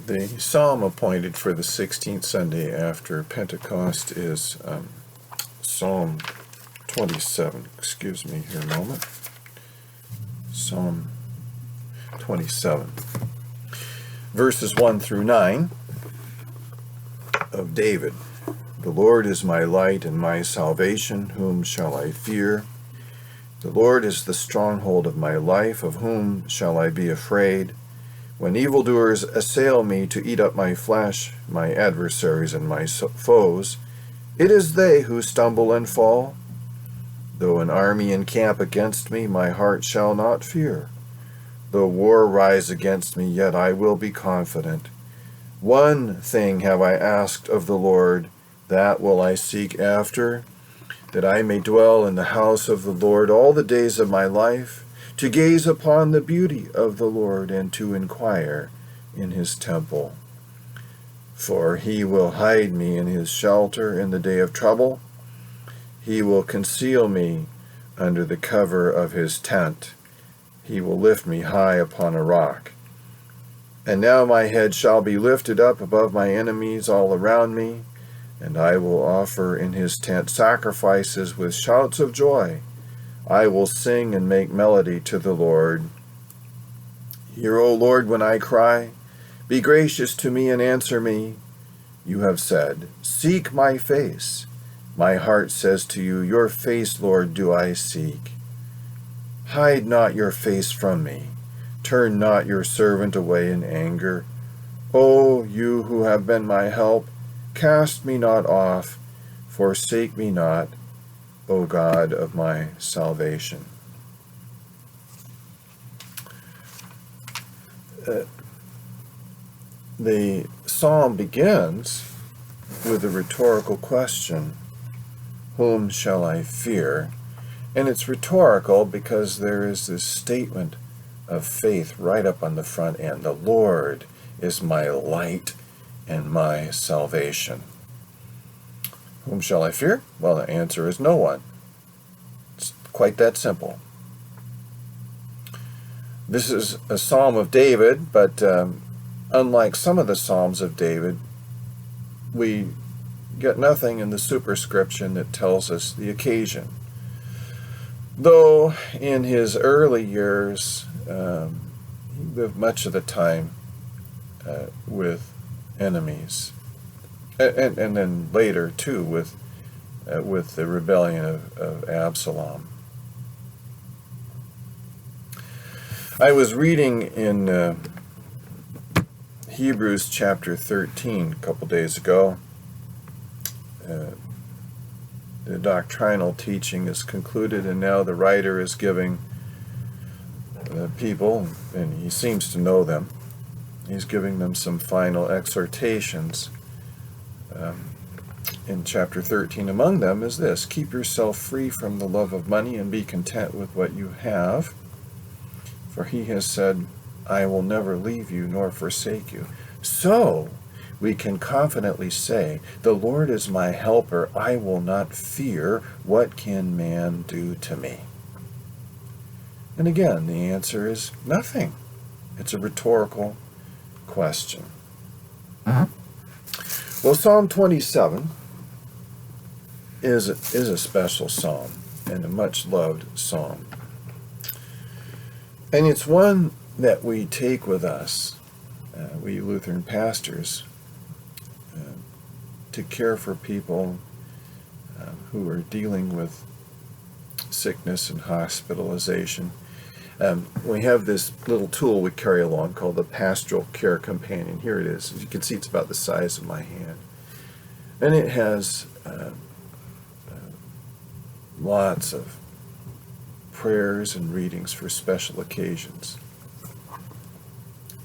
The psalm appointed for the 16th Sunday after Pentecost is Psalm 27. Excuse me here a moment. Psalm 27. Verses 1 through 9 of David. The Lord is my light and my salvation. Whom shall I fear? The Lord is the stronghold of my life. Of whom shall I be afraid? When evildoers assail me to eat up my flesh, my adversaries and my foes, it is they who stumble and fall. Though an army encamp against me, my heart shall not fear. Though war rise against me, yet I will be confident. One thing have I asked of the Lord, that will I seek after, that I may dwell in the house of the Lord all the days of my life, to gaze upon the beauty of the Lord and to inquire in his temple. For he will hide me in his shelter in the day of trouble. He will conceal me under the cover of his tent. He will lift me high upon a rock. And now my head shall be lifted up above my enemies all around me, and I will offer in his tent sacrifices with shouts of joy. I will sing and make melody to the Lord. Hear, O Lord, when I cry. Be gracious to me and answer me. You have said, seek my face. My heart says to you, your face, Lord, do I seek. Hide not your face from me. Turn not your servant away in anger. O you who have been my help, cast me not off. Forsake me not, O God of my salvation. The psalm begins with a rhetorical question, whom shall I fear? And it's rhetorical because there is this statement of faith right up on the front end. The Lord is my light and my salvation. Whom shall I fear? Well, the answer is no one. It's quite that simple. This is a psalm of David, but unlike some of the psalms of David, we get nothing in the superscription that tells us the occasion. Though in his early years, he lived much of the time with enemies. And then later, too, with the rebellion of Absalom. I was reading in Hebrews chapter 13 a couple days ago. The doctrinal teaching is concluded, and now the writer is giving people, and he seems to know them, he's giving them some final exhortations. In chapter 13, among them is this: keep yourself free from the love of money and be content with what you have. For he has said, I will never leave you nor forsake you. So we can confidently say, the Lord is my helper. I will not fear. What can man do to me? And again, the answer is nothing. It's a rhetorical question. Well, Psalm 27 is a special psalm and a much-loved psalm. And it's one that we take with us, we Lutheran pastors, to care for people who are dealing with sickness and hospitalization. We have this little tool we carry along called the Pastoral Care Companion. Here it is. As you can see, it's about the size of my hand. And it has lots of prayers and readings for special occasions.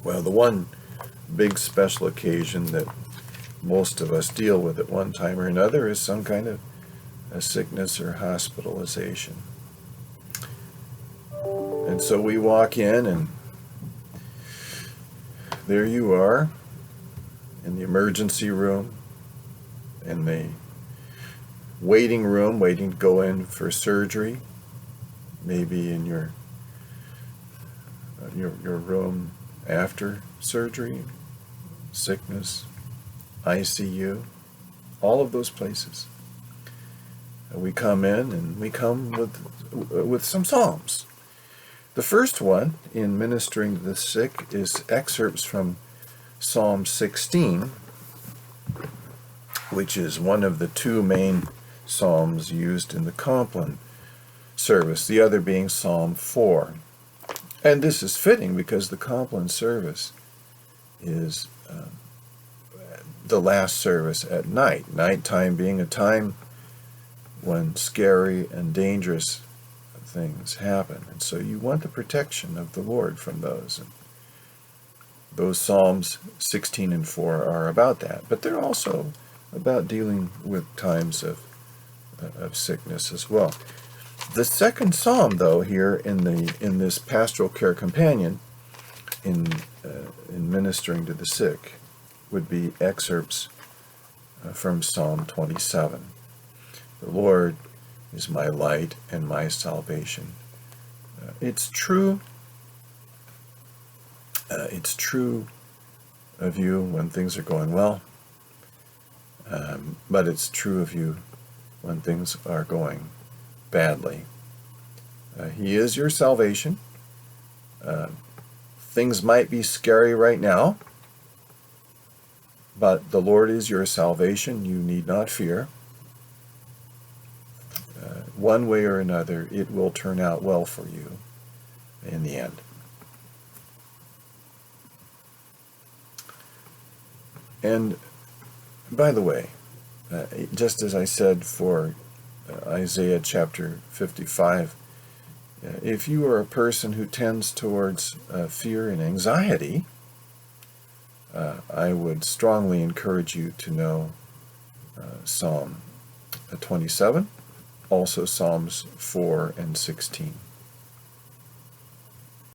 Well, the one big special occasion that most of us deal with at one time or another is some kind of a sickness or hospitalization. And so we walk in, and there you are in the emergency room, in the waiting room, waiting to go in for surgery, maybe in your room after surgery, sickness, ICU, all of those places. We come in and we come with some psalms. The first one in ministering to the sick is excerpts from Psalm 16, which is one of the two main psalms used in the Compline service, the other being Psalm 4. And this is fitting because the Compline service is the last service at night, nighttime being a time when scary and dangerous things happen. And so you want the protection of the Lord from those. And those Psalms 16 and 4 are about that. But they're also about dealing with times of sickness as well. The second psalm, though, here in this pastoral care companion, in ministering to the sick, would be excerpts from Psalm 27. The Lord is my light and my salvation. It's true. It's true of you when things are going well, but it's true of you when things are going badly. He is your salvation. Things might be scary right now, but the Lord is your salvation. You need not fear. One way or another, it will turn out well for you in the end. And by the way, just as I said for Isaiah chapter 55, if you are a person who tends towards fear and anxiety, I would strongly encourage you to know Psalm 27, also Psalms 4 and 16.